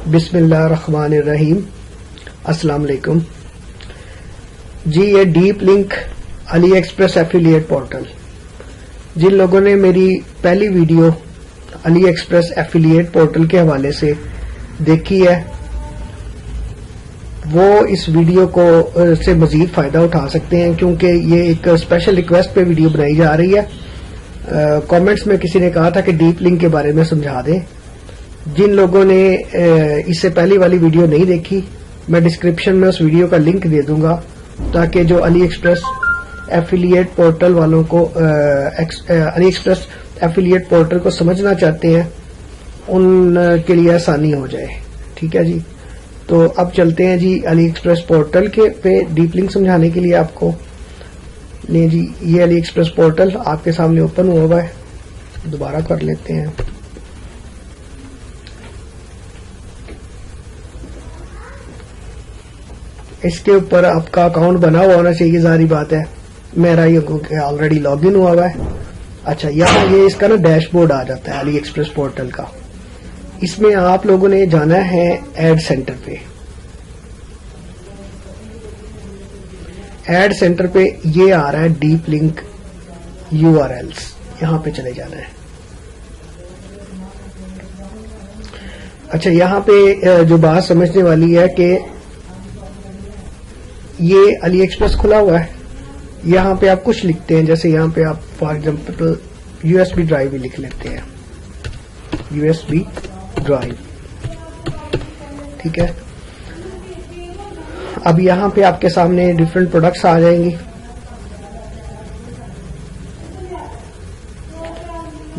बिस्मिल्लाहिर्रहमानिर्रहीम। अस्सलाम वालेकुम जी। ये deep link AliExpress affiliate portal, जिन लोगों ने मेरी पहली video AliExpress affiliate portal के हवाले से देखी है, वो इस वीडियो को से मजीद फायदा उठा सकते हैं, क्योंकि ये एक स्पेशल रिक्वेस्ट पे वीडियो बनाई जा रही है। कमेंट्स में किसी ने कहा था कि डीप लिंक के बारे में समझा दें। जिन लोगों ने इससे पहली वाली वीडियो नहीं देखी, मैं डिस्क्रिप्शन में उस वीडियो का लिंक दे दूंगा, ताकि जो अली एक्सप्रेस एफिलिएट पोर्टल वालों को अली एक्सप्रेस एफिलिएट पोर्टल को समझना चाहते हैं उनके लिए आसानी हो जाए। ठीक है जी। तो अब चलते हैं जी अली एक्सप्रेस पोर्टल के पे डीप लिंक समझाने के लिए आपको। नहीं जी, ये अली एक्सप्रेस पोर्टल आपके सामने ओपन हुआ है। दोबारा कर लेते हैं। इसके ऊपर आपका अकाउंट बना हुआ होना चाहिए, जारी बात है। मेरा ये ऑलरेडी लॉगिन हुआ है। अच्छा, यहाँ ये इसका ना डैशबोर्ड आ जाता है अली एक्सप्रेस पोर्टल का। इसमें आप लोगों ने जाना है एड सेंटर पे। एड सेंटर पे ये आ रहा है डीप लिंक यूआरएल्स, यहां पे चले जाना है। अच्छा, यहां पे जो बात समझने वाली है कि ये अली एक्सप्रेस खुला हुआ है। यहां पे आप कुछ लिखते हैं, जैसे यहां पे आप फॉर एग्जांपल यूएसबी ड्राइव भी लिख लेते हैं, यूएसबी ड्राइव। ठीक है। अब यहां पे आपके सामने डिफरेंट प्रोडक्ट्स आ जाएंगी।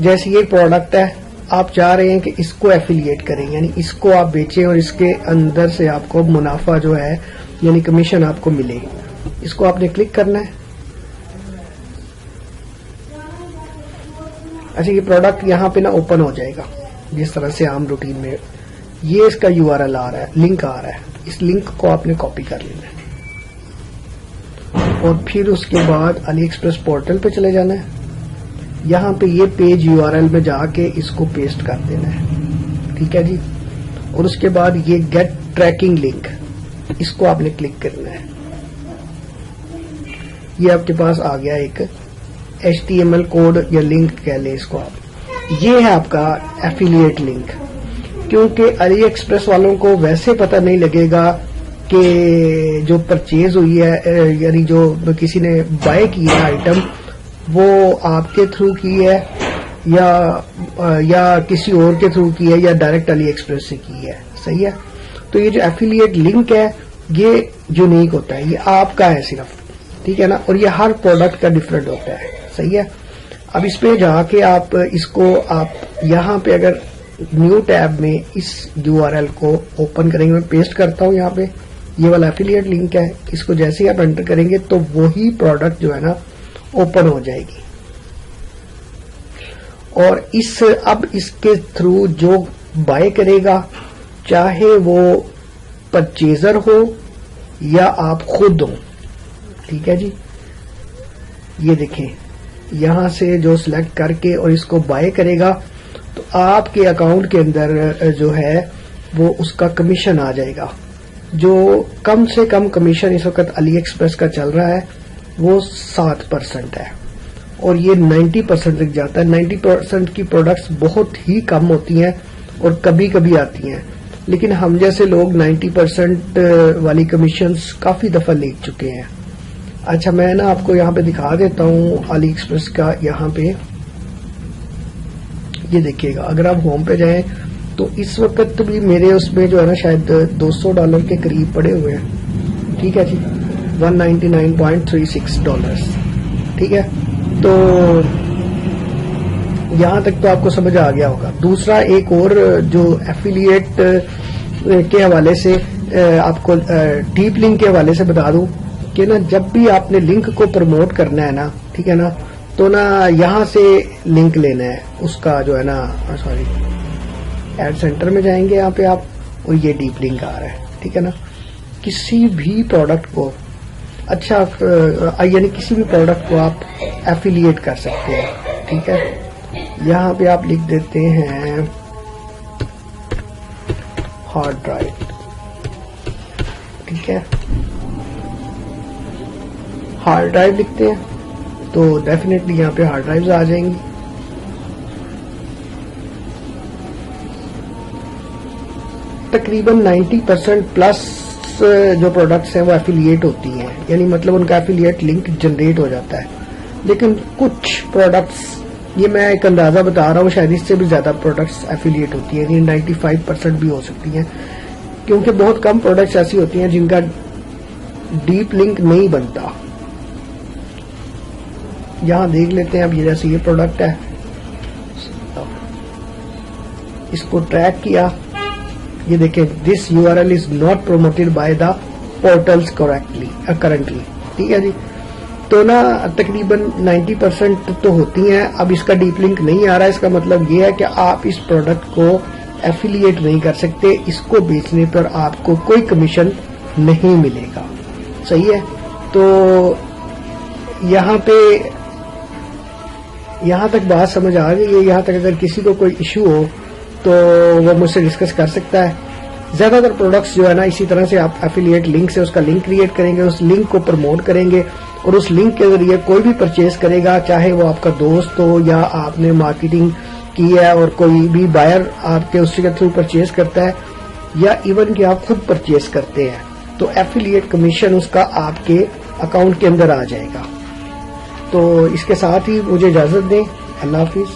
जैसे ये प्रोडक्ट है, आप चाह रहे हैं कि इसको एफिलिएट करें, यानी इसको आप बेचें और इसके अंदर से आपको मुनाफा जो है यानी कमीशन आपको मिले। इसको आपने क्लिक करना है। अच्छा, ये प्रोडक्ट यहां पे ना ओपन हो जाएगा जिस तरह से आम रूटीन में। ये इसका यूआरएल आ रहा है, लिंक आ रहा है। इस लिंक को आपने कॉपी कर लेना है और फिर उसके बाद अली एक्सप्रेस पोर्टल पे चले जाना है। यहां पे ये पेज यूआरएल में जाके इसको पेस्ट कर देना है। ठीक है जी। और उसके बाद ये गेट ट्रैकिंग लिंक, इसको आपने क्लिक करना है। ये आपके पास आ गया एक HTML कोड या लिंक कह ले इसको आप। ये है आपका एफिलिएट लिंक। क्योंकि अली एक्सप्रेस वालों को वैसे पता नहीं लगेगा कि जो परचेज हुई है, यानी जो किसी ने बाय की है आइटम, वो आपके थ्रू की है या किसी और के थ्रू की है या डायरेक्ट अली एक्सप्रेस से की है। सही है। तो ये जो एफिलिएट लिंक है ये यूनिक होता है, ये आपका है सिर्फ। ठीक है ना। और ये हर प्रोडक्ट का डिफरेंट होता है। सही है। अब इस पे जाके आप इसको आप यहाँ पे अगर न्यू टैब में इस यूआरएल को ओपन करेंगे, मैं पेस्ट करता हूँ यहाँ पे। ये वाला एफिलिएट लिंक है, इसको जैसे ही आप एंटर करेंगे तो वही प्रोडक्ट जो है ना ओपन हो जाएगी। और अब इसके थ्रू जो बाय करेगा, चाहे वो परचेजर हो या आप खुद हो। ठीक है जी। ये देखें, यहां से जो सिलेक्ट करके और इसको बाय करेगा तो आपके अकाउंट के अंदर जो है वो उसका कमीशन आ जाएगा। जो कम से कम कमीशन इस वक्त अली एक्सप्रेस का चल रहा है वो 7% है, और ये 90% तक जाता है। 90% की प्रोडक्ट्स बहुत ही कम होती हैं और कभी कभी आती हैं, लेकिन हम जैसे लोग 90% वाली कमीशंस काफी दफा ले चुके हैं। अच्छा, मैं ना आपको यहाँ पे दिखा देता हूँ अली एक्सप्रेस का। यहाँ पे ये देखिएगा, अगर आप होम पे जाएं तो इस वक्त भी मेरे उसमें जो है ना शायद $200 के करीब पड़े हुए हैं। ठीक है जी। $199.36। ठीक है। तो यहां तक तो आपको समझ आ गया होगा। दूसरा एक और जो एफिलिएट के हवाले से आपको डीप लिंक के हवाले से बता दूं कि ना, जब भी आपने लिंक को प्रमोट करना है ना, ठीक है ना, तो ना यहां से लिंक लेना है उसका जो है ना, सॉरी, एड सेंटर में जाएंगे यहाँ पे आप, और ये डीप लिंक आ रहा है। ठीक है ना। किसी भी प्रोडक्ट को अच्छा यानी किसी भी प्रोडक्ट को आप एफिलिएट कर सकते हैं। ठीक है। यहाँ पे आप लिख देते हैं हार्ड ड्राइव, ठीक है, हार्ड ड्राइव लिखते हैं तो डेफिनेटली यहाँ पे हार्ड ड्राइव्स आ जाएंगी। तकरीबन 90% प्लस जो प्रोडक्ट्स हैं वो एफिलिएट होती हैं, यानी मतलब उनका एफिलिएट लिंक जनरेट हो जाता है। लेकिन कुछ प्रोडक्ट्स, ये मैं एक अंदाजा बता रहा हूँ, शायद इससे भी ज्यादा प्रोडक्ट्स एफिलिएट होती है, यानी 95% भी हो सकती हैं, क्योंकि बहुत कम प्रोडक्ट्स ऐसी होती हैं जिनका डीप लिंक नहीं बनता। यहां देख लेते हैं अब, ये जैसे ये प्रोडक्ट है, इसको ट्रैक किया, ये देखें this URL is not promoted by the portals currently, ठीक है जी। तो ना तकरीबन 90% तो होती हैं। अब इसका डीप लिंक नहीं आ रहा है, इसका मतलब ये है कि आप इस प्रोडक्ट को एफिलिएट नहीं कर सकते, इसको बेचने पर आपको कोई कमीशन नहीं मिलेगा, सही है। तो यहां तक बात समझ आ गई है। यहां तक अगर किसी को कोई इश्यू हो तो वो मुझसे डिस्कस कर सकता है। ज्यादातर प्रोडक्ट्स जो है ना, इसी तरह से आप एफिलिएट लिंक से उसका लिंक क्रिएट करेंगे, उस लिंक को प्रमोट करेंगे और उस लिंक के जरिए कोई भी परचेज करेगा, चाहे वो आपका दोस्त हो या आपने मार्केटिंग की है और कोई भी बायर आपके उसके थ्रू परचेज करता है, या इवन कि आप खुद परचेज करते हैं, तो एफिलिएट कमीशन उसका आपके अकाउंट के अंदर आ जाएगा। तो इसके साथ ही मुझे इजाजत दें। अल्लाह हाफिज।